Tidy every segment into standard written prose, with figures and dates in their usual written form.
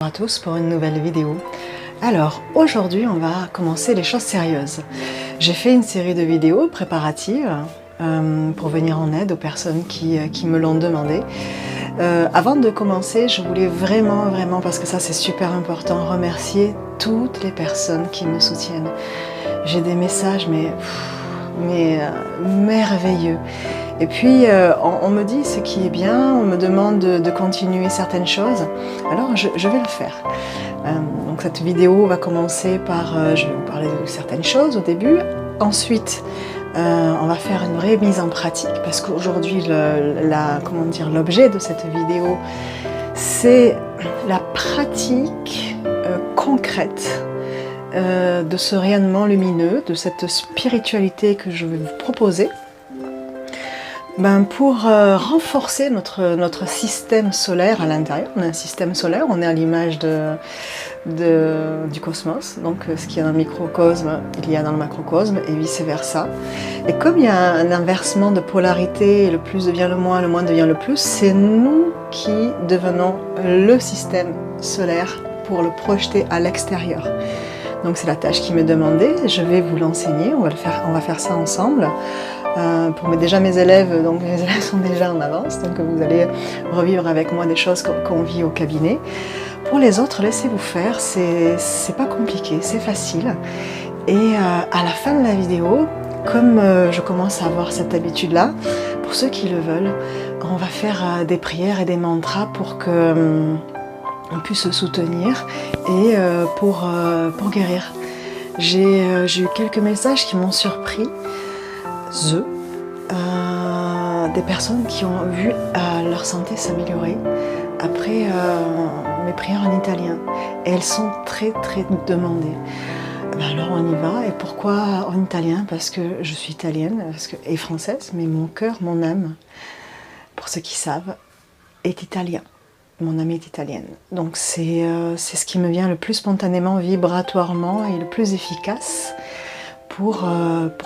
Bonjour à tous pour une nouvelle vidéo. Alors aujourd'hui on va commencer les choses sérieuses. J'ai fait une série de vidéos préparatives pour venir en aide aux personnes qui me l'ont demandé. Avant de commencer, je voulais vraiment, parce que ça c'est super important, remercier toutes les personnes qui me soutiennent. J'ai des messages merveilleux. Et puis on me dit ce qui est bien, on me demande de continuer certaines choses, alors je vais le faire. Donc cette vidéo va commencer par, je vais vous parler de certaines choses au début, ensuite on va faire une vraie mise en pratique, parce qu'aujourd'hui l'objet de cette vidéo c'est la pratique concrète de ce rayonnement lumineux, de cette spiritualité que je vais vous proposer. Pour renforcer notre système solaire à l'intérieur. On a un système solaire, on est à l'image du cosmos, donc ce qu'il y a dans le microcosme, il y a dans le macrocosme et vice versa. Et comme il y a un inversement de polarité, le plus devient le moins devient le plus, c'est nous qui devenons le système solaire pour le projeter à l'extérieur. Donc c'est la tâche qui m'est demandée, je vais vous l'enseigner, on va faire ça ensemble. Pour mes élèves, donc mes élèves sont déjà en avance, donc vous allez revivre avec moi des choses qu'on vit au cabinet. Pour les autres, laissez-vous faire, c'est pas compliqué, c'est facile. Et à la fin de la vidéo, comme je commence à avoir cette habitude-là, pour ceux qui le veulent, on va faire des prières et des mantras pour que on puisse se soutenir et pour guérir. J'ai eu quelques messages qui m'ont surpris. Des personnes qui ont vu leur santé s'améliorer après mes prières en italien, et elles sont très demandées. Alors on y va. Et pourquoi en italien? Parce que je suis italienne et française, mais mon cœur, mon âme, pour ceux qui savent, est italien. Mon âme est italienne, donc c'est ce qui me vient le plus spontanément, vibratoirement, et le plus efficace pour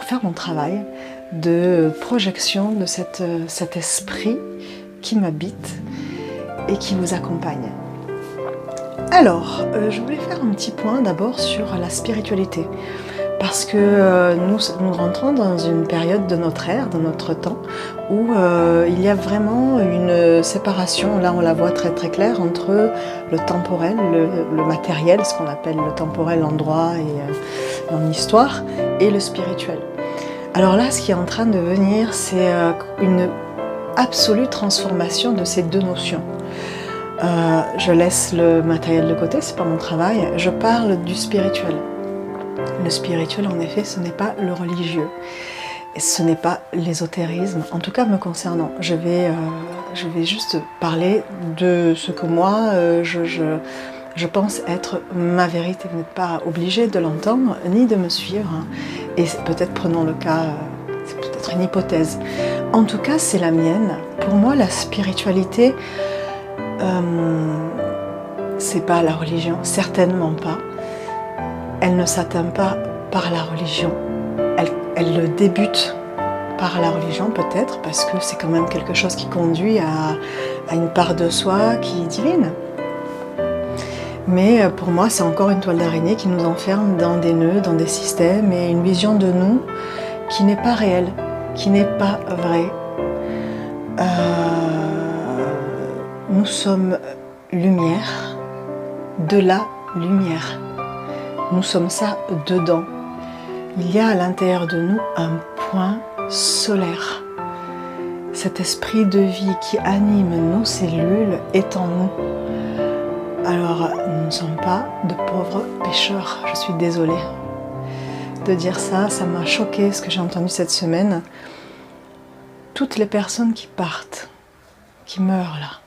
faire mon travail de projection de cet esprit qui m'habite et qui vous accompagne. Alors, je voulais faire un petit point d'abord sur la spiritualité, parce que nous rentrons dans une période de notre ère, de notre temps, où il y a vraiment une séparation, là on la voit très claire, entre le temporel, le matériel, ce qu'on appelle le temporel en droit et en histoire, et le spirituel. Alors là, ce qui est en train de venir, c'est une absolue transformation de ces deux notions. Je laisse le matériel de côté, c'est pas mon travail, je parle du spirituel. Le spirituel, en effet, ce n'est pas le religieux, et ce n'est pas l'ésotérisme, en tout cas me concernant. Je vais juste parler de ce que moi, je pense être ma vérité. Vous n'êtes pas obligé de l'entendre, ni de me suivre. Et peut-être prenons le cas, c'est peut-être une hypothèse. En tout cas, c'est la mienne. Pour moi, la spiritualité, c'est pas la religion, certainement pas. Elle ne s'atteint pas par la religion. Elle le débute par la religion peut-être, parce que c'est quand même quelque chose qui conduit à une part de soi qui est divine. Mais pour moi, c'est encore une toile d'araignée qui nous enferme dans des nœuds, dans des systèmes, et une vision de nous qui n'est pas réelle, qui n'est pas vraie. Nous sommes lumière, de la lumière. Nous sommes ça dedans. Il y a à l'intérieur de nous un point solaire. Cet esprit de vie qui anime nos cellules est en nous. Alors, nous ne sommes pas de pauvres pécheurs, je suis désolée de dire ça, ça m'a choqué ce que j'ai entendu cette semaine. Toutes les personnes qui partent, qui meurent là,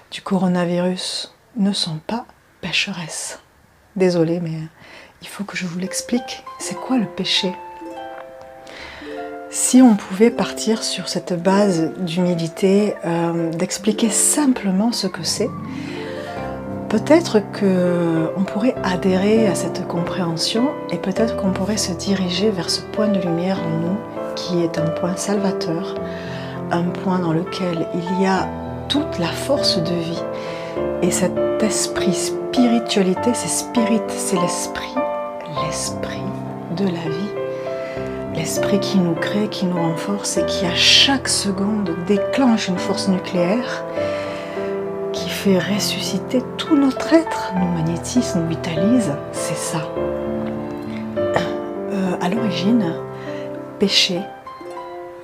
du coronavirus, ne sont pas pécheresses. Désolée, mais il faut que je vous l'explique. C'est quoi le péché? Si on pouvait partir sur cette base d'humilité, d'expliquer simplement ce que c'est, peut-être qu'on pourrait adhérer à cette compréhension, et peut-être qu'on pourrait se diriger vers ce point de lumière en nous qui est un point salvateur, un point dans lequel il y a toute la force de vie. Et cette cet esprit spiritualité, c'est spirit, c'est l'esprit de la vie. L'esprit qui nous crée, qui nous renforce et qui à chaque seconde déclenche une force nucléaire qui fait ressusciter tout notre être, nous magnétise, nous vitalise, c'est ça. À l'origine, péché,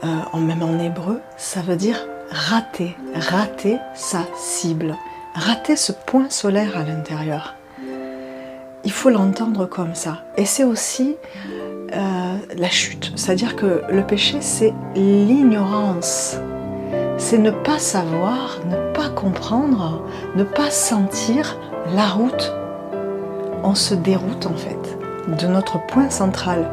même en hébreu, ça veut dire rater sa cible, rater ce point solaire à l'intérieur. Il faut l'entendre comme ça. Et c'est aussi la chute, c'est-à-dire que le péché, c'est l'ignorance. C'est ne pas savoir, ne pas comprendre, ne pas sentir la route. On se déroute en fait de notre point central.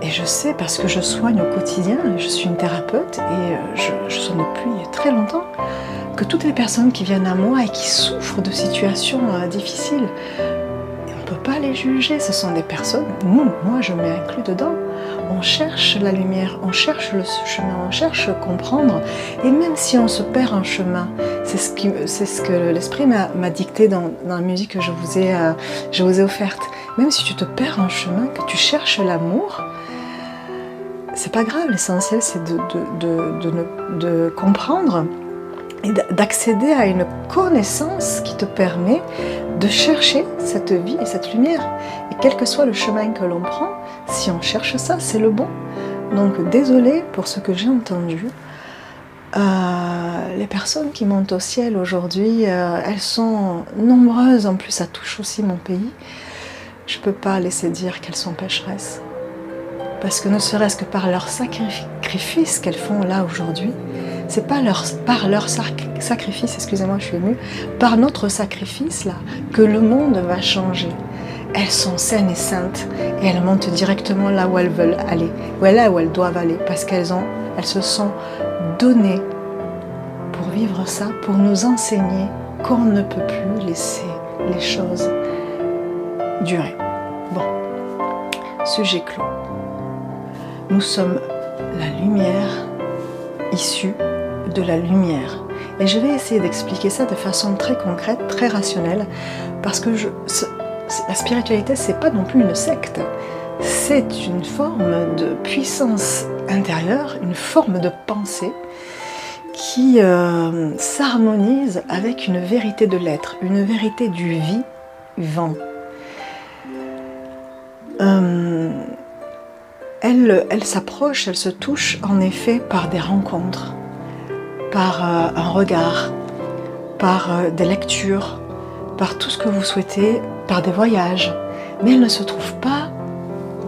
Et je sais parce que je soigne au quotidien, je suis une thérapeute et je soigne depuis très longtemps, que toutes les personnes qui viennent à moi et qui souffrent de situations difficiles, on ne peut pas les juger, ce sont des personnes, moi je m'inclus dedans, on cherche la lumière, on cherche le chemin, on cherche à comprendre, et même si on se perd en chemin, c'est ce que l'esprit m'a dicté dans la musique que je vous ai offerte, même si tu te perds en chemin, que tu cherches l'amour, c'est pas grave, l'essentiel c'est de comprendre et d'accéder à une connaissance qui te permet de chercher cette vie et cette lumière. Et quel que soit le chemin que l'on prend, si on cherche ça, c'est le bon. Donc désolée pour ce que j'ai entendu. Les personnes qui montent au ciel aujourd'hui, elles sont nombreuses, en plus ça touche aussi mon pays. Je ne peux pas laisser dire qu'elles sont pécheresses. Parce que ne serait-ce que par leur sacrifice qu'elles font là aujourd'hui, c'est pas par leur sacrifice, excusez-moi, je suis émue, par notre sacrifice là, que le monde va changer. Elles sont saines et saintes et elles montent directement là où elles veulent aller, là où elles doivent aller, parce qu'elles se sont données pour vivre ça, pour nous enseigner qu'on ne peut plus laisser les choses durer. Bon, sujet clos. Nous sommes la lumière issue de la lumière. Et je vais essayer d'expliquer ça de façon très concrète, très rationnelle, parce que la spiritualité, c'est pas non plus une secte. C'est une forme de puissance intérieure, une forme de pensée qui s'harmonise avec une vérité de l'être, une vérité du vivant. Elle s'approche, elle se touche en effet par des rencontres, par un regard, par des lectures, par tout ce que vous souhaitez, par des voyages. Mais elle ne se trouve pas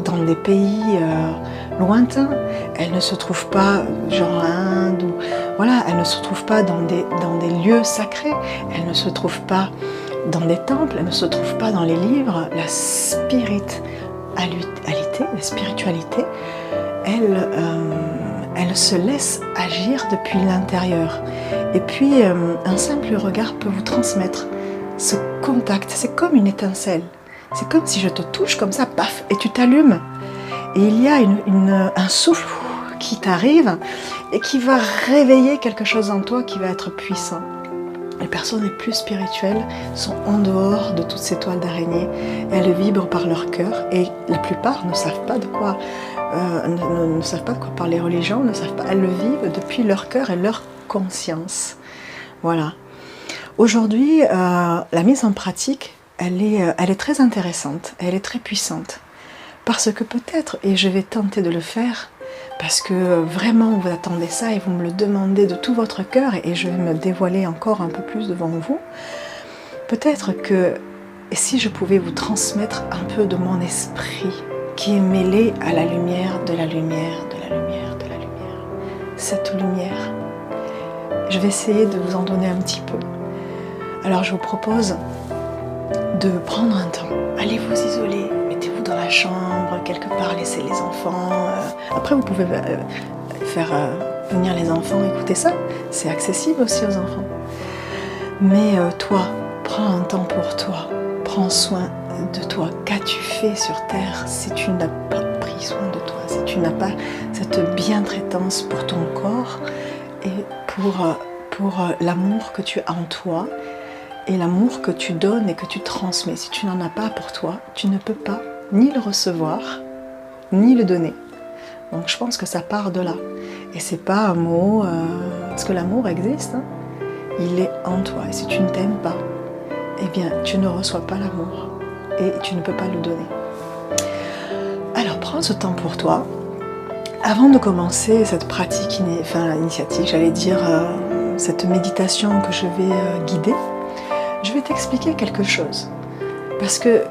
dans des pays lointains, elle ne se trouve pas genre Inde, ou, voilà, elle ne se trouve pas dans des lieux sacrés, elle ne se trouve pas dans des temples, elle ne se trouve pas dans les livres. La spiritualité, elle se laisse agir depuis l'intérieur. Et puis, un simple regard peut vous transmettre ce contact. C'est comme une étincelle. C'est comme si je te touche comme ça, paf, et tu t'allumes. Et il y a un souffle qui t'arrive et qui va réveiller quelque chose en toi qui va être puissant. Les personnes les plus spirituelles sont en dehors de toutes ces toiles d'araignée. Elles vibrent par leur cœur et la plupart ne savent pas de quoi, ne savent pas de quoi parler religion, ne savent pas. Elles le vivent depuis leur cœur et leur conscience. Voilà. Aujourd'hui, la mise en pratique, elle est très intéressante, elle est très puissante. Parce que peut-être, et je vais tenter de le faire, parce que vraiment vous attendez ça et vous me le demandez de tout votre cœur et je vais me dévoiler encore un peu plus devant vous, peut-être que si je pouvais vous transmettre un peu de mon esprit qui est mêlé à la lumière, de la lumière, de la lumière, de la lumière, cette lumière, je vais essayer de vous en donner un petit peu. Alors je vous propose de prendre un temps, allez vous isoler, mettez-vous dans la chambre, quelque part, laissez les enfants. Après, vous pouvez faire venir les enfants écouter ça, c'est accessible aussi aux enfants. Mais toi, prends un temps pour toi, prends soin de toi. Qu'as-tu fait sur Terre si tu n'as pas pris soin de toi, si tu n'as pas cette bientraitance pour ton corps et pour l'amour que tu as en toi et l'amour que tu donnes et que tu transmets. Si tu n'en as pas pour toi, tu ne peux pas ni le recevoir, ni le donner. Donc je pense que ça part de là. Et c'est pas un mot, parce que l'amour existe, hein, il est en toi. Et si tu ne t'aimes pas, eh bien tu ne reçois pas l'amour et tu ne peux pas le donner. Alors prends ce temps pour toi. Avant de commencer cette pratique, initiatique, j'allais dire cette méditation que je vais guider, je vais t'expliquer quelque chose. Parce que,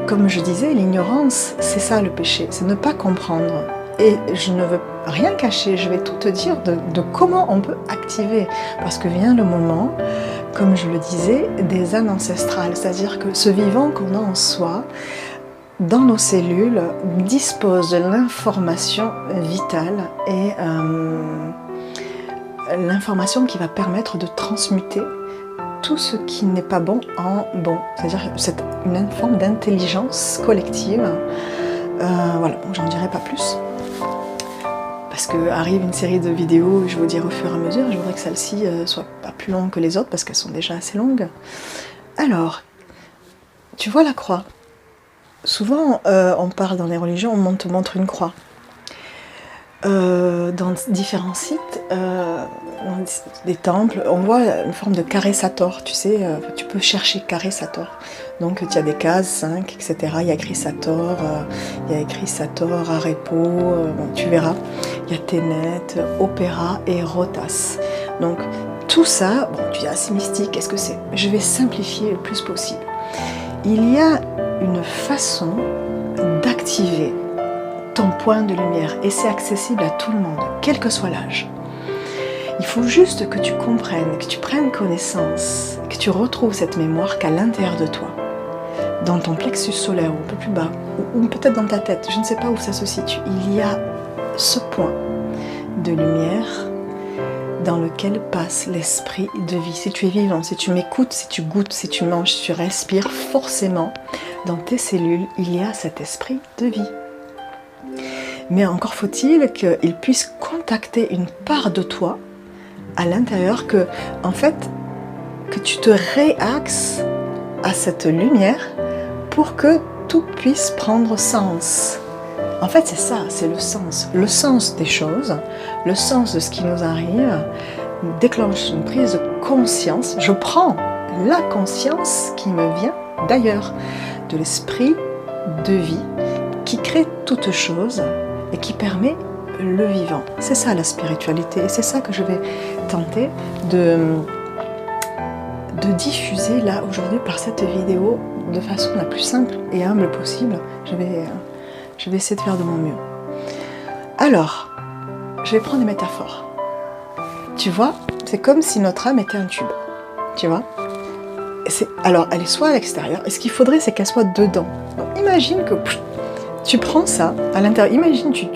comme je disais, l'ignorance, c'est ça le péché, c'est ne pas comprendre. Et je ne veux rien cacher, je vais tout te dire de comment on peut activer. Parce que vient le moment, comme je le disais, des âmes ancestrales. C'est-à-dire que ce vivant qu'on a en soi, dans nos cellules, dispose de l'information vitale et l'information qui va permettre de transmuter tout ce qui n'est pas bon en bon. C'est-à-dire c'est une forme d'intelligence collective. Voilà, bon, j'en dirai pas plus. Parce qu'arrive une série de vidéos, je vous dirai au fur et à mesure, je voudrais que celle-ci soit pas plus longue que les autres parce qu'elles sont déjà assez longues. Alors, tu vois la croix. Souvent, on parle dans les religions, on te montre une croix. Dans différents sites, dans des temples, on voit une forme de carré Sator, tu sais, tu peux chercher carré Sator. Donc il y a des cases, 5, etc. Il y a écrit Sator, il y a écrit Sator, Arepo, bon, tu verras. Il y a Ténet, Opéra et Rotas. Donc tout ça, bon, tu dis, ah, c'est mystique, qu'est-ce que c'est? Je vais simplifier le plus possible. Il y a une façon d'activer ton point de lumière et c'est accessible à tout le monde, quel que soit l'âge. Il faut juste que tu comprennes, que tu prennes connaissance, que tu retrouves cette mémoire qu'à l'intérieur de toi, dans ton plexus solaire ou un peu plus bas, ou peut-être dans ta tête, je ne sais pas où ça se situe. Il y a ce point de lumière dans lequel passe l'esprit de vie. Si tu es vivant, si tu m'écoutes, si tu goûtes, si tu manges, si tu respires, forcément, dans tes cellules, il y a cet esprit de vie. Mais encore faut-il qu'il puisse contacter une part de toi à l'intérieur que tu te réaxes à cette lumière pour que tout puisse prendre sens. En fait, c'est ça, c'est le sens des choses, le sens de ce qui nous arrive, déclenche une prise de conscience. Je prends la conscience qui me vient d'ailleurs, de l'esprit de vie qui crée toute chose et qui permet le vivant. C'est ça la spiritualité et c'est ça que je vais tenter de diffuser là aujourd'hui par cette vidéo de façon la plus simple et humble possible. Je vais essayer de faire de mon mieux. Alors, je vais prendre des métaphores. Tu vois, c'est comme si notre âme était un tube. Tu vois ? Alors, elle est soit à l'extérieur, et ce qu'il faudrait, c'est qu'elle soit dedans. Donc, imagine que tu prends ça à l'intérieur. Imagine, tu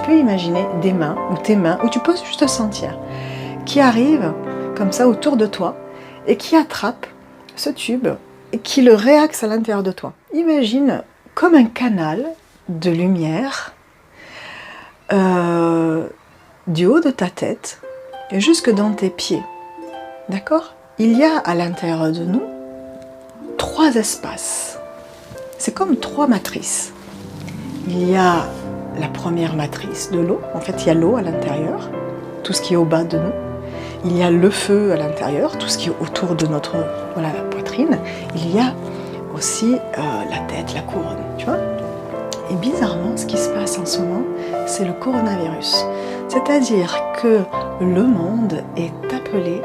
peux imaginer des mains, ou tes mains, ou tu peux juste sentir, qui arrivent comme ça autour de toi, et qui attrapent ce tube, et qui le réaxe à l'intérieur de toi. Imagine comme un canal de lumière du haut de ta tête jusque dans tes pieds. D'accord ? Il y a à l'intérieur de nous 3 espaces. C'est comme 3 matrices. Il y a la première matrice de l'eau. En fait, il y a l'eau à l'intérieur, tout ce qui est au bas de nous. Il y a le feu à l'intérieur, tout ce qui est autour de notre la poitrine. Il y a aussi la tête, la couronne, tu vois. Et bizarrement, ce qui se passe en ce moment, c'est le coronavirus. C'est-à-dire que le monde est appelé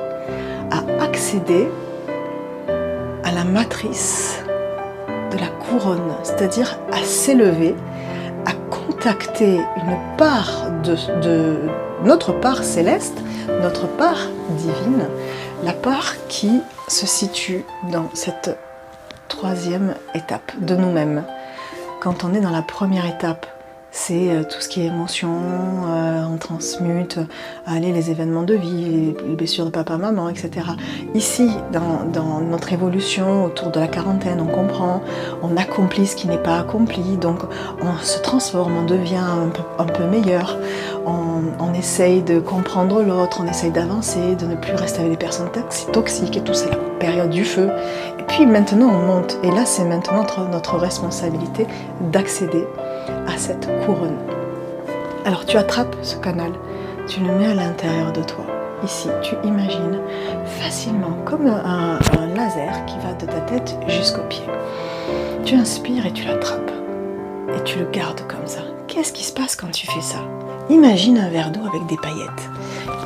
à accéder à la matrice de la couronne, c'est-à-dire à s'élever, à contacter une part de notre part céleste, notre part divine, la part qui se situe dans cette 3e étape de nous-mêmes. Quand on est dans la première étape c'est tout ce qui est émotion, on transmute, les événements de vie, les blessures de papa, maman, etc. Ici, dans notre évolution autour de la quarantaine, on comprend, on accomplit ce qui n'est pas accompli, donc on se transforme, on devient un peu meilleur, on essaye de comprendre l'autre, on essaye d'avancer, de ne plus rester avec des personnes toxiques et tout, c'est la période du feu. Et puis maintenant on monte, et là c'est maintenant notre responsabilité d'accéder à cette couronne. Alors tu attrapes ce canal, tu le mets à l'intérieur de toi. Ici, tu imagines facilement comme un laser qui va de ta tête jusqu'aux pieds. Tu inspires et tu l'attrapes. Et tu le gardes comme ça. Qu'est-ce qui se passe quand tu fais ça? Imagine un verre d'eau avec des paillettes.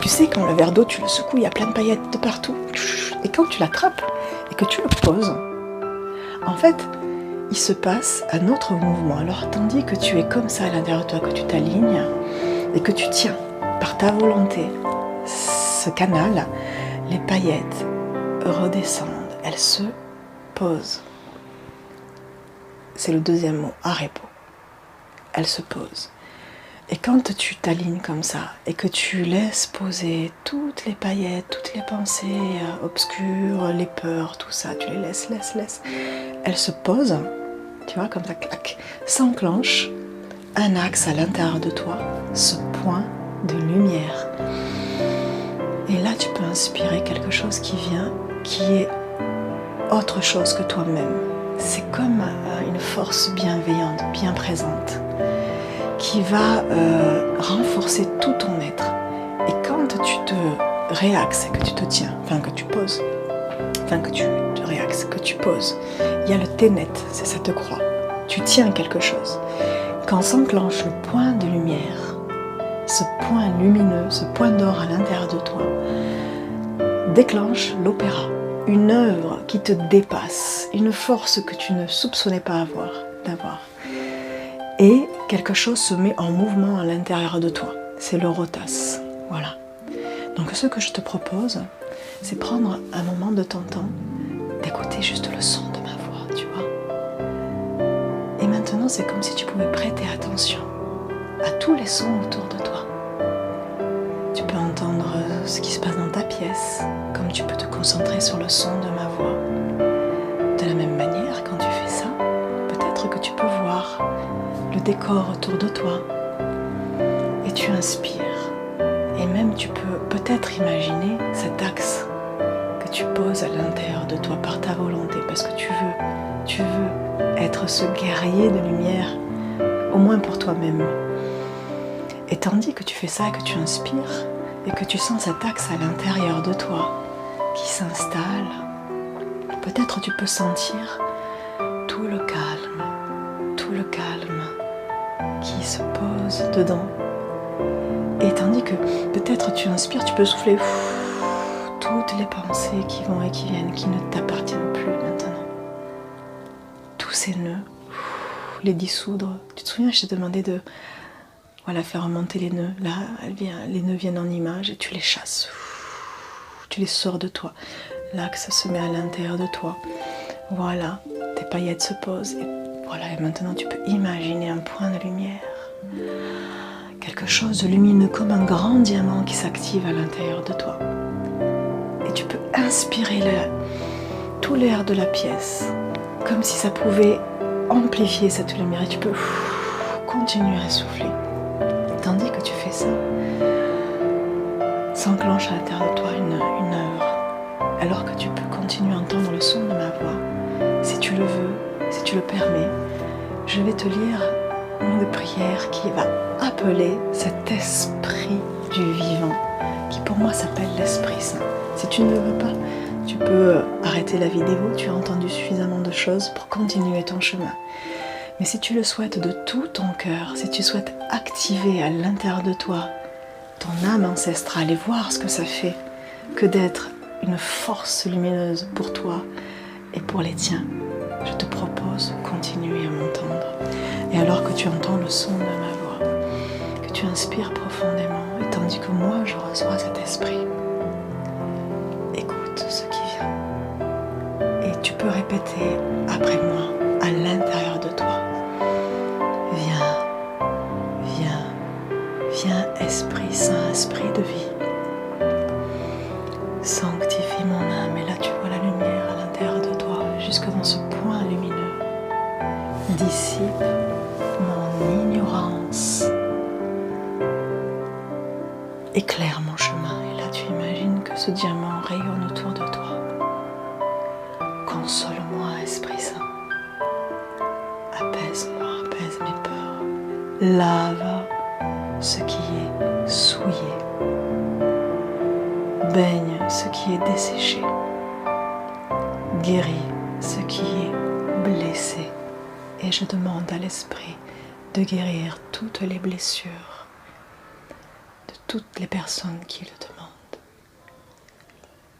Tu sais, quand le verre d'eau, tu le secoues, il y a plein de paillettes de partout. Et quand tu l'attrapes et que tu le poses, en fait, il se passe un autre mouvement. Alors, tandis que tu es comme ça à l'intérieur de toi, que tu t'alignes et que tu tiens par ta volonté ce canal, les paillettes redescendent, elles se posent. C'est le deuxième mot, à repos. Elles se posent. Et quand tu t'alignes comme ça et que tu laisses poser toutes les paillettes, toutes les pensées obscures, les peurs, tout ça, tu les laisses, elles se posent, tu vois, comme ça, clac, s'enclenche un axe à l'intérieur de toi, ce point de lumière. Et là, tu peux inspirer quelque chose qui vient, qui est autre chose que toi-même. C'est comme une force bienveillante, bien présente, qui va renforcer tout ton être. Et quand tu te réaxes, que tu te tiens, que tu poses, que tu te réaxes, que tu poses, il y a le ténet, c'est cette croix. Tu tiens quelque chose. Quand s'enclenche le point de lumière, ce point lumineux, ce point d'or à l'intérieur de toi, déclenche l'opéra. Une œuvre qui te dépasse, une force que tu ne soupçonnais pas d'avoir. Et quelque chose se met en mouvement à l'intérieur de toi. C'est le rotas. Voilà. Donc ce que je te propose, c'est prendre un moment de ton temps, d'écouter juste le son de ma voix, tu vois. Et maintenant, c'est comme si tu pouvais prêter attention à tous les sons autour de toi. Tu peux entendre ce qui se passe dans ta pièce, comme tu peux te concentrer sur le son de ma voix. De la même manière, quand tu fais ça, peut-être que tu peux voir le décor autour de toi. Et tu inspires. Et même tu peux peut-être imaginer cet axe que tu poses à l'intérieur de toi par ta volonté, parce que tu veux être ce guerrier de lumière, au moins pour toi-même. Et tandis que tu fais ça et que tu inspires, et que tu sens cet axe à l'intérieur de toi qui s'installe, peut-être tu peux sentir tout le calme qui se pose dedans. Et tandis que peut-être tu inspires, tu peux souffler toutes les pensées qui vont et qui viennent, qui ne t'appartiennent plus maintenant. Tous ces nœuds, les dissoudre. Tu te souviens, je t'ai demandé de faire remonter les nœuds. Là, les nœuds viennent en image et tu les chasses. Tu les sors de toi. L'axe se met à l'intérieur de toi. Voilà, tes paillettes se posent. Et voilà, et maintenant tu peux imaginer un point de lumière. Quelque chose de lumineux comme un grand diamant qui s'active à l'intérieur de toi. Et tu peux inspirer tout l'air de la pièce, comme si ça pouvait amplifier cette lumière. Et tu peux continuer à souffler. Tandis que tu fais ça, s'enclenche à l'intérieur de toi une œuvre. Alors que tu peux continuer à entendre le son de ma voix, si tu le veux, si tu le permets, je vais te lire une prière qui va appeler cet esprit du vivant, qui pour moi s'appelle l'Esprit Saint. Si tu ne le veux pas, tu peux arrêter la vidéo, tu as entendu suffisamment de choses pour continuer ton chemin. Mais si tu le souhaites de tout ton cœur, si tu souhaites activer à l'intérieur de toi ton âme ancestrale et voir ce que ça fait que d'être une force lumineuse pour toi et pour les tiens, je te propose de continuer à m'entendre. Et alors que tu entends le son de ma voix, que tu inspires profondément, et tandis que moi je reçois cet esprit, écoute ce qui vient. Et tu peux répéter après moi, à l'intérieur de toi. Viens, point lumineux dissipe mon ignorance, éclaire mon chemin. Et là, tu imagines que ce diamant rayonne autour de toi. Console-moi, Esprit Saint. Apaise-moi, apaise mes peurs. Lave ce qui est souillé. Baigne ce qui est desséché. Guéris ce qui est blessé. Et je demande à l'Esprit de guérir toutes les blessures de toutes les personnes qui le demandent.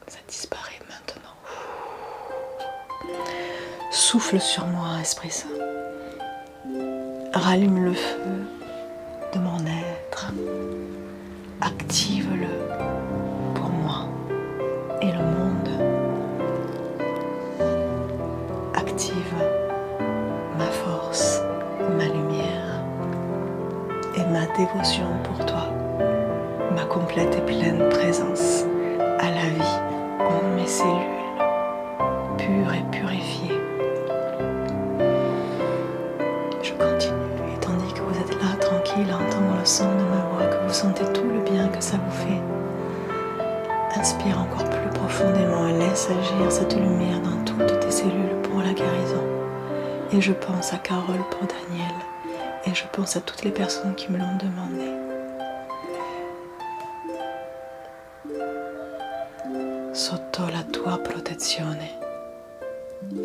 Ça disparaît maintenant. Souffle sur moi, Esprit Saint. Rallume le feu de mon être. Active-le pour moi et le monde. Active ma force, ma lumière et ma dévotion pour toi. Ma complète et pleine présence à la vie en mes cellules, pures et purifiées. Je continue, et tandis que vous êtes là, tranquille, à entendre le son de ma voix, que vous sentez tout le bien que ça vous fait, inspire encore plus profondément et laisse agir cette lumière dans toutes tes cellules pour la guérison. Et je pense à Carole pour Daniel, et je pense à toutes les personnes qui me l'ont demandé. Sotto la tua protezione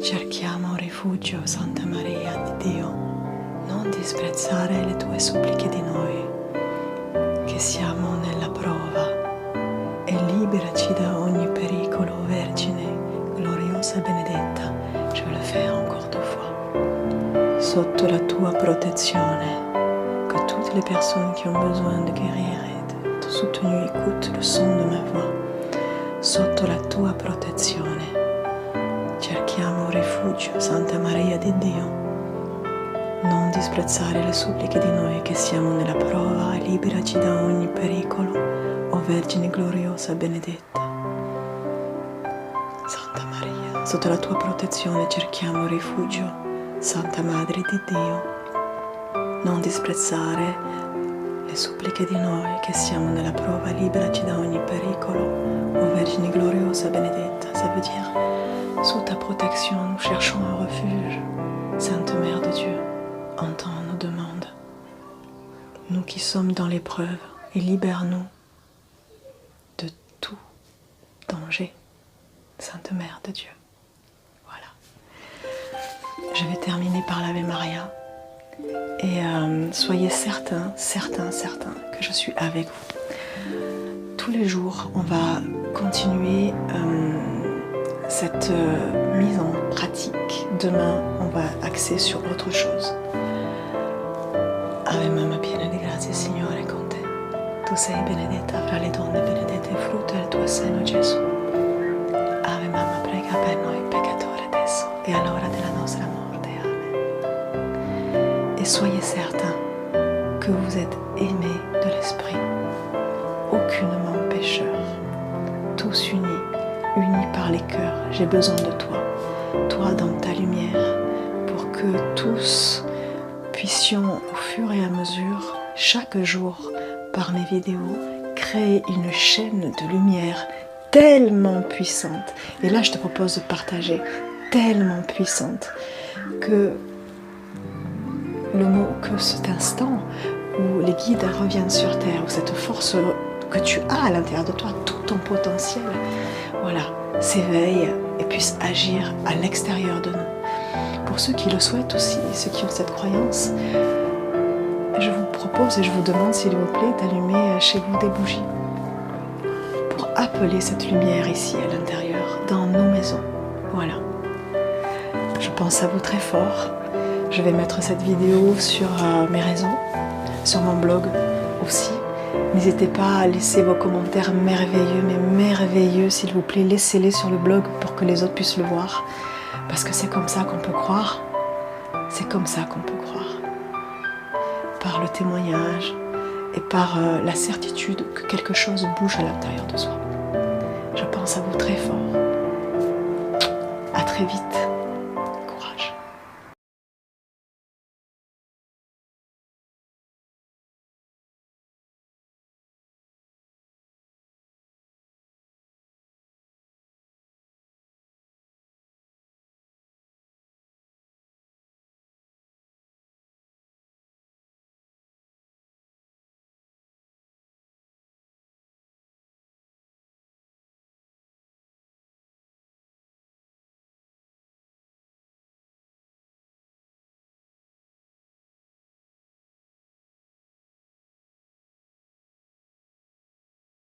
cerchiamo rifugio, Santa Maria di Dio. Non disprezzare le tue suppliche di noi, che siamo nella prova, e liberaci da ogni pericolo, Vergine gloriosa e benedetta. Je vais le faire encore 2 fois. Sotto la tua protezione, que toutes les personnes qui ont besoin de guérir et d'être soutenues écoutent le son de ma voix. Sotto la tua protezione cerchiamo rifugio, Santa Maria di Dio. Non disprezzare le suppliche di noi che siamo nella prova e liberaci da ogni pericolo, o Vergine gloriosa e benedetta. Santa Maria, sotto la tua protezione cerchiamo rifugio, Santa Madre di Dio. Non disprezzare le suppliche di noi che siamo nella prova e liberaci da ogni pericolo, ô Vergine gloriosa et benedetta. Ça veut dire, sous ta protection, nous cherchons un refuge. Sainte Mère de Dieu, entends nos demandes. Nous qui sommes dans l'épreuve, et libère-nous de tout danger. Sainte Mère de Dieu. Voilà. Je vais terminer par l'Ave Maria. Et soyez certains que je suis avec vous. Tous les jours, on va continuer cette mise en pratique. Demain, on va axer sur autre chose. Ave Mamma piena di grazia, Signore è con te. Tu sei benedetta fra le donne, benedetto è il frutto del tuo seno, Gesù. Ave Mamma, prega per noi peccatori adesso e all'ora della nostra morte. Amen. Et soyez certains que vous êtes aimés de l'Esprit, aucunement pécheurs, tous unis par les cœurs. J'ai besoin de toi, toi dans ta lumière, pour que tous puissions au fur et à mesure, chaque jour, par mes vidéos, créer une chaîne de lumière tellement puissante. Et là, je te propose de partager, tellement puissante, que cet instant où les guides reviennent sur Terre, où cette force que tu as à l'intérieur de toi, tout ton potentiel, voilà, s'éveille et puisse agir à l'extérieur de nous. Pour ceux qui le souhaitent aussi, ceux qui ont cette croyance, je vous propose et je vous demande, s'il vous plaît, d'allumer chez vous des bougies pour appeler cette lumière ici à l'intérieur, dans nos maisons. Voilà. Je pense à vous très fort. Je vais mettre cette vidéo sur mes réseaux, sur mon blog aussi. N'hésitez pas à laisser vos commentaires merveilleux, mais merveilleux, s'il vous plaît. Laissez-les sur le blog pour que les autres puissent le voir. Parce que c'est comme ça qu'on peut croire. C'est comme ça qu'on peut croire. Par le témoignage et par la certitude que quelque chose bouge à l'intérieur de soi. Je pense à vous très fort. À très vite.